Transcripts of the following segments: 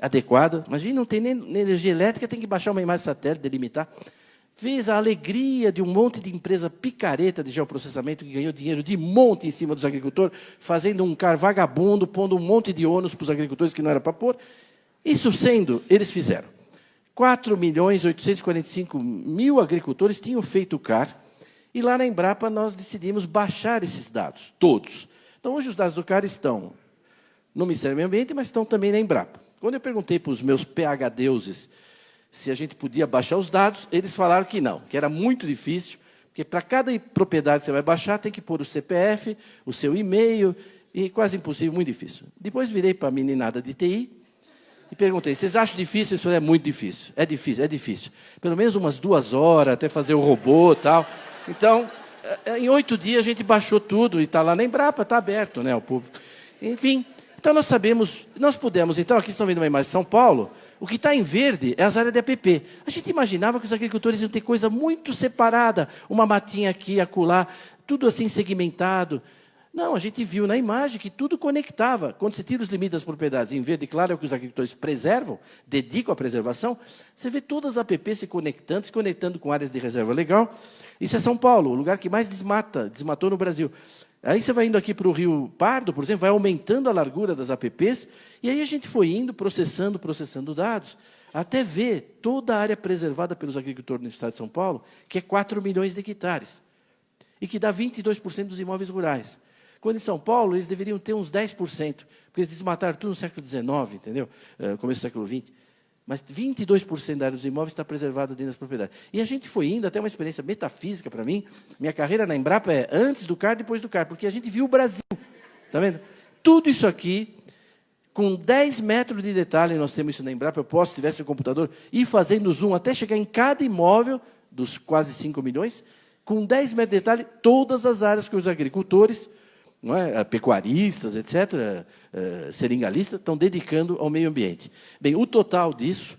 adequada. Imagina, não tem nem energia elétrica, tem que baixar uma imagem satélite, delimitar. Fez a alegria de um monte de empresa picareta de geoprocessamento que ganhou dinheiro de monte em cima dos agricultores, fazendo um CAR vagabundo, pondo um monte de ônus para os agricultores que não era para pôr. Isso sendo, eles fizeram. 4.845.000 agricultores tinham feito o CAR, e lá na Embrapa nós decidimos baixar esses dados, todos. Então, hoje os dados do CAR estão no Ministério do Meio Ambiente, mas estão também na Embrapa. Quando eu perguntei para os meus PhDeuses se a gente podia baixar os dados, eles falaram que não, que era muito difícil, porque para cada propriedade que você vai baixar, tem que pôr o CPF, o seu e-mail, e quase impossível, muito difícil. Depois virei para a meninada de TI e perguntei, vocês acham difícil? Eles falaram, é muito difícil. É difícil, é difícil. Pelo menos umas 2 horas, até fazer o robô e tal. Então, em 8 dias a gente baixou tudo, e está lá na Embrapa, está aberto, né, ao público. Enfim, então nós sabemos, nós pudemos, então, aqui estão vendo uma imagem de São Paulo, o que está em verde é as áreas de APP. A gente imaginava que os agricultores iam ter coisa muito separada, uma matinha aqui, acolá, tudo assim segmentado. Não, a gente viu na imagem que tudo conectava. Quando você tira os limites das propriedades em verde claro, é o que os agricultores preservam, dedicam à preservação, você vê todas as APPs se conectando com áreas de reserva legal. Isso é São Paulo, o lugar que mais desmatou no Brasil. Aí você vai indo aqui para o Rio Pardo, por exemplo, vai aumentando a largura das APPs, e aí a gente foi indo, processando dados, até ver toda a área preservada pelos agricultores no estado de São Paulo, que é 4 milhões de hectares, e que dá 22% dos imóveis rurais. Quando em São Paulo, eles deveriam ter uns 10%, porque eles desmataram tudo no século XIX, entendeu? Começo do século XX. Mas 22% da área dos imóveis está preservada dentro das propriedades. E a gente foi indo, até uma experiência metafísica para mim. Minha carreira na Embrapa é antes do CAR, depois do CAR, porque a gente viu o Brasil. Está vendo? Tudo isso aqui, com 10 metros de detalhe, nós temos isso na Embrapa, eu posso, se tivesse no computador, ir fazendo zoom até chegar em cada imóvel, dos quase 5 milhões, com 10 metros de detalhe, todas as áreas que os agricultores, não é, pecuaristas, etc., seringalistas, estão dedicando ao meio ambiente. Bem, o total disso,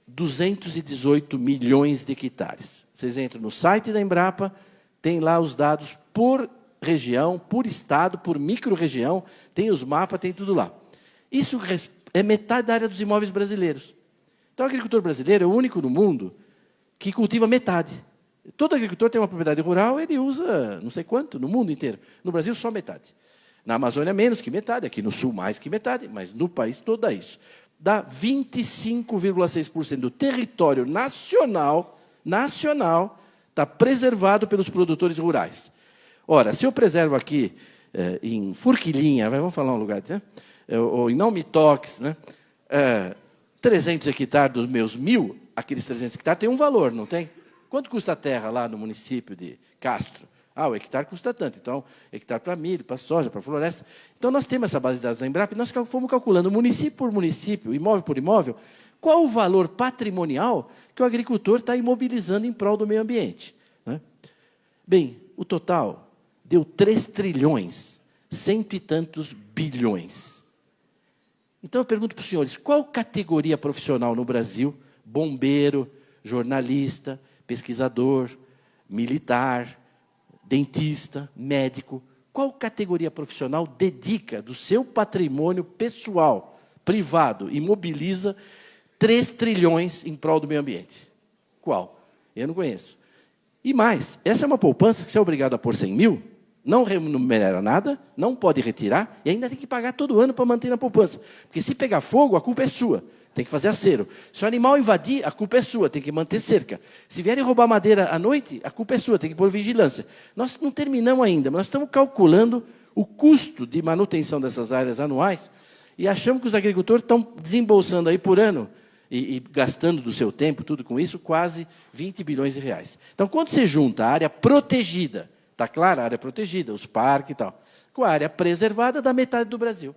218 milhões de hectares. Vocês entram no site da Embrapa, tem lá os dados por região, por estado, por micro-região, tem os mapas, tem tudo lá. Isso é metade da área dos imóveis brasileiros. Então, o agricultor brasileiro é o único no mundo que cultiva metade. Todo agricultor tem uma propriedade rural, ele usa não sei quanto, no mundo inteiro. No Brasil, só metade. Na Amazônia, menos que metade. Aqui no Sul, mais que metade. Mas no país todo dá isso. Dá 25,6% do território nacional está preservado pelos produtores rurais. Ora, se eu preservo aqui em Forquilinha, vamos falar um lugar, né? Ou em Não-me-toques, né? 300 hectares dos meus 1.000, aqueles 300 hectares têm um valor, não tem? Quanto custa a terra lá no município de Castro? O hectare custa tanto. Então, hectare para milho, para soja, para floresta. Então, nós temos essa base de dados da Embrapa e nós fomos calculando, município por município, imóvel por imóvel, qual o valor patrimonial que o agricultor está imobilizando em prol do meio ambiente. Né? Bem, o total deu 3 trilhões, 100 e tantos bilhões. Então, eu pergunto para os senhores, qual categoria profissional no Brasil, bombeiro, jornalista, pesquisador, militar, dentista, médico, qual categoria profissional dedica do seu patrimônio pessoal, privado, e mobiliza 3 trilhões em prol do meio ambiente? Qual? Eu não conheço. E mais, essa é uma poupança que você é obrigado a pôr 100 mil, não remunera nada, não pode retirar, e ainda tem que pagar todo ano para manter na poupança. Porque se pegar fogo, a culpa é sua. Tem que fazer acero. Se o animal invadir, a culpa é sua, tem que manter cerca. Se vierem roubar madeira à noite, a culpa é sua, tem que pôr vigilância. Nós não terminamos ainda, mas nós estamos calculando o custo de manutenção dessas áreas anuais e achamos que os agricultores estão desembolsando aí por ano e gastando do seu tempo, tudo com isso, quase 20 bilhões de reais. Então, quando você junta a área protegida, está claro, a área protegida, os parques e tal, com a área preservada, dá metade do Brasil.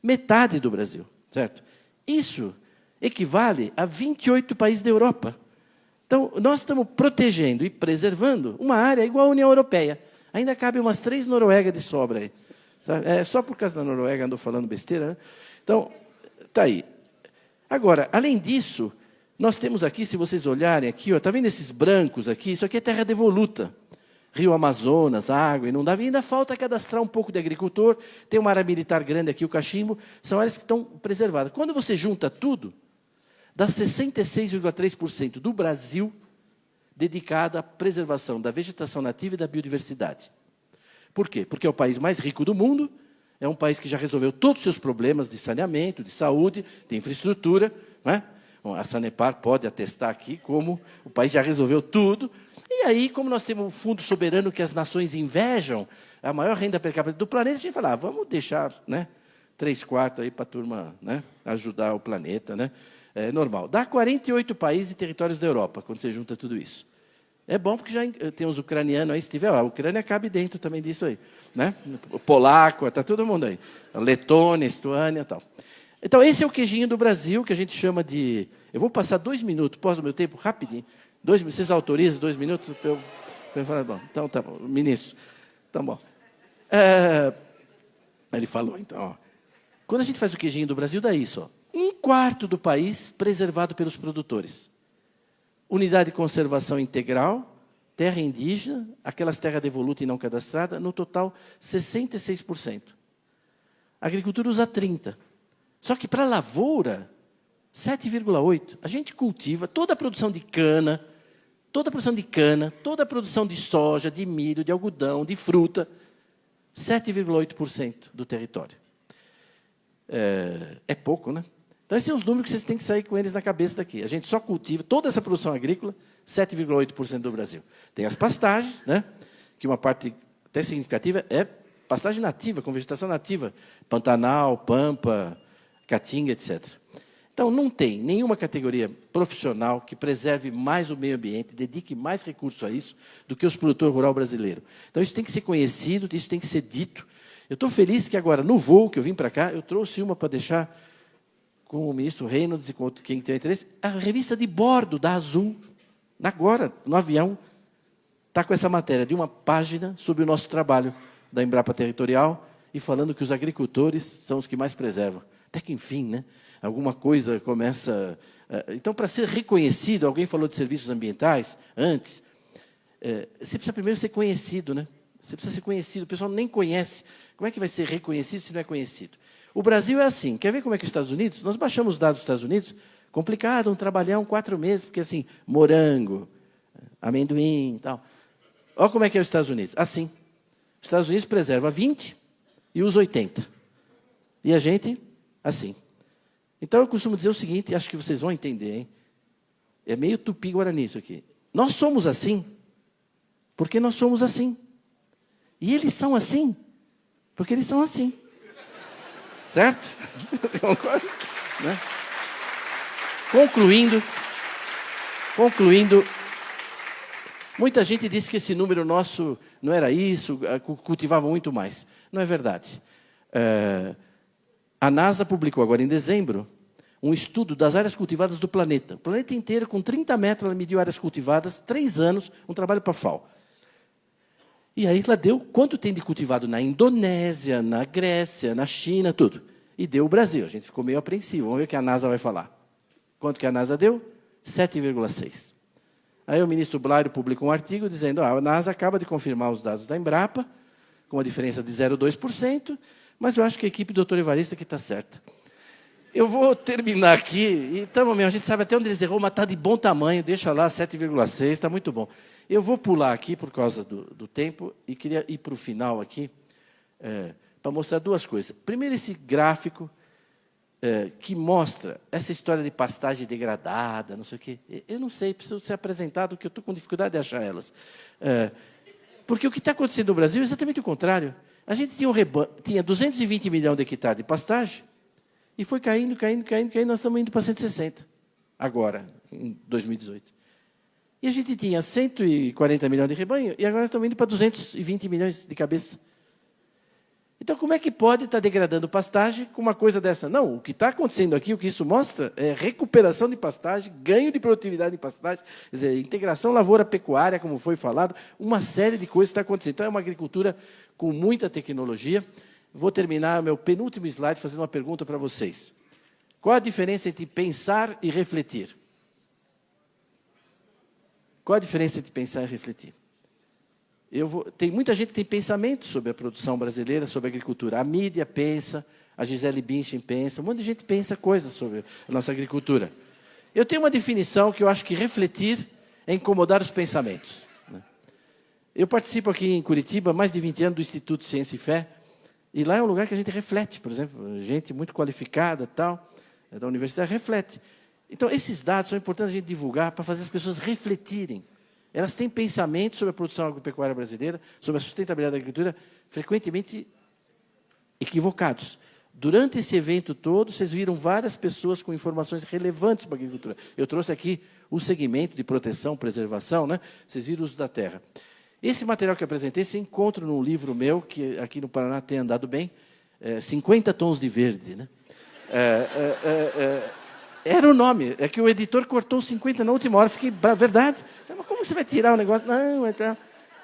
Metade do Brasil, certo? Isso equivale a 28 países da Europa. Então, nós estamos protegendo e preservando uma área igual à União Europeia. Ainda cabe umas 3 Noruegas de sobra aí. Só por causa da Noruega andou falando besteira, né? Então, está aí. Agora, além disso, nós temos aqui, se vocês olharem aqui, está vendo esses brancos aqui? Isso aqui é terra devoluta. Rio Amazonas, água, inundava, e ainda falta cadastrar um pouco de agricultor, tem uma área militar grande aqui, o Cachimbo, são áreas que estão preservadas. Quando você junta tudo, dá 66,3% do Brasil dedicado à preservação da vegetação nativa e da biodiversidade. Por quê? Porque é o país mais rico do mundo, é um país que já resolveu todos os seus problemas de saneamento, de saúde, de infraestrutura, não é? Bom, a Sanepar pode atestar aqui como o país já resolveu tudo. E aí, como nós temos um fundo soberano que as nações invejam, a maior renda per capita do planeta, a gente fala, vamos deixar, né, 3/4 aí para a turma, né, ajudar o planeta. Né? É normal. Dá 48 países e territórios da Europa, quando você junta tudo isso. É bom porque já tem os ucranianos aí, se tiver, a Ucrânia cabe dentro também disso aí. Né? O polaco, está todo mundo aí. A Letônia, Estônia e tal. Então, esse é o queijinho do Brasil, que a gente chama de... Eu vou passar 2 minutos, posso o meu tempo, rapidinho. Vocês autorizam 2 minutos? Para eu falar, bom, então tá bom, ministro. Tá bom. Ele falou, então, ó, quando a gente faz o queijinho do Brasil, dá isso. Ó, 1/4 do país preservado pelos produtores. Unidade de conservação integral, terra indígena, aquelas terras devolutas e não cadastradas, no total, 66%. A agricultura usa 30%. Só que para a lavoura, 7,8%. A gente cultiva toda a produção de cana, toda a produção de soja, de milho, de algodão, de fruta, 7,8% do território. É pouco, né? Então, esses são os números que vocês têm que sair com eles na cabeça daqui. A gente só cultiva toda essa produção agrícola, 7,8% do Brasil. Tem as pastagens, né? Que uma parte até significativa é pastagem nativa, com vegetação nativa. Pantanal, Pampa, Caatinga, etc. Então, não tem nenhuma categoria profissional que preserve mais o meio ambiente, dedique mais recursos a isso, do que os produtores rurais brasileiros. Então, isso tem que ser conhecido, isso tem que ser dito. Eu estou feliz que agora, no voo que eu vim para cá, eu trouxe uma para deixar com o ministro Reynolds e com quem tem interesse, a revista de bordo da Azul, agora, no avião, está com essa matéria de uma página sobre o nosso trabalho da Embrapa Territorial e falando que os agricultores são os que mais preservam. Até que, enfim, né, alguma coisa começa... Então, para ser reconhecido, alguém falou de serviços ambientais antes, você precisa primeiro ser conhecido, né? Você precisa ser conhecido, o pessoal nem conhece. Como é que vai ser reconhecido se não é conhecido? O Brasil é assim, quer ver como é que os Estados Unidos? Nós baixamos os dados dos Estados Unidos, complicado, um trabalhão, 4 meses, porque assim, morango, amendoim e tal. Olha como é que é os Estados Unidos. Assim, os Estados Unidos preserva 20 e usa 80. E a gente, assim. Então, eu costumo dizer o seguinte, acho que vocês vão entender, hein? É meio tupi-guarani isso aqui. Nós somos assim, porque nós somos assim. E eles são assim, porque eles são assim. Certo? Concordo? Né? Concluindo, muita gente disse que esse número nosso não era isso, cultivava muito mais. Não é verdade. A NASA publicou agora em dezembro um estudo das áreas cultivadas do planeta. O planeta inteiro, com 30 metros, ela mediu áreas cultivadas, 3 anos, um trabalho para a FAO. E aí ela deu quanto tem de cultivado na Indonésia, na Grécia, na China, tudo. E deu o Brasil. A gente ficou meio apreensivo. Vamos ver o que a NASA vai falar. Quanto que a NASA deu? 7,6. Aí o ministro Blairo publicou um artigo dizendo a NASA acaba de confirmar os dados da Embrapa, com uma diferença de 0,2%, mas eu acho que a equipe do Dr. Evarista que está certa. Eu vou terminar aqui, então, a gente sabe até onde eles errou, mas está de bom tamanho, deixa lá 7,6, está muito bom. Eu vou pular aqui por causa do tempo e queria ir para o final aqui para mostrar 2 coisas. Primeiro, esse gráfico que mostra essa história de pastagem degradada, não sei o quê. Eu não sei, preciso ser apresentado, porque eu estou com dificuldade de achar elas. Porque o que está acontecendo no Brasil é exatamente o contrário. A gente tinha 220 milhões de hectares de pastagem e foi caindo, nós estamos indo para 160, agora, em 2018. E a gente tinha 140 milhões de rebanho, e agora estamos indo para 220 milhões de cabeça. Então, como é que pode estar degradando pastagem com uma coisa dessa? Não, o que está acontecendo aqui, o que isso mostra, é recuperação de pastagem, ganho de produtividade em pastagem, quer dizer, integração lavoura-pecuária, como foi falado, uma série de coisas está acontecendo. Então, é uma agricultura com muita tecnologia. Vou terminar meu penúltimo slide fazendo uma pergunta para vocês. Qual a diferença entre pensar e refletir? Qual a diferença entre pensar e refletir? Tem muita gente que tem pensamento sobre a produção brasileira, sobre a agricultura. A mídia pensa, a Gisele Bündchen pensa, um monte de gente pensa coisas sobre a nossa agricultura. Eu tenho uma definição que eu acho que refletir é incomodar os pensamentos. Eu participo aqui em Curitiba há mais de 20 anos do Instituto Ciência e Fé, e lá é um lugar que a gente reflete, por exemplo, gente muito qualificada, tal, da universidade, reflete. Então, esses dados são importantes a gente divulgar para fazer as pessoas refletirem. Elas têm pensamentos sobre a produção agropecuária brasileira, sobre a sustentabilidade da agricultura, frequentemente equivocados. Durante esse evento todo, vocês viram várias pessoas com informações relevantes para a agricultura. Eu trouxe aqui o segmento de proteção, preservação, né? Vocês viram o uso da terra. Esse material que eu apresentei, você encontra num livro meu, que aqui no Paraná tem andado bem, 50 Tons de Verde. Né? Era o nome, é que o editor cortou 50 na última hora, fiquei, verdade? Mas como você vai tirar o negócio? Não, então...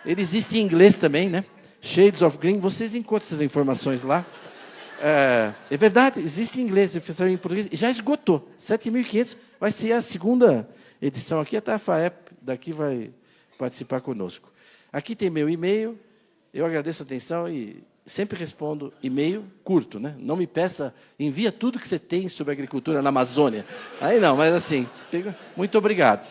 Ele existe em inglês também, né? Shades of Green, vocês encontram essas informações lá. É verdade, existe em inglês, em português, e já esgotou. 7.500 vai ser a segunda edição aqui, até a FAEP daqui vai participar conosco. Aqui tem meu e-mail, eu agradeço a atenção e sempre respondo e-mail curto, né? Não me peça, envia tudo que você tem sobre agricultura na Amazônia. Aí não, mas assim, muito obrigado.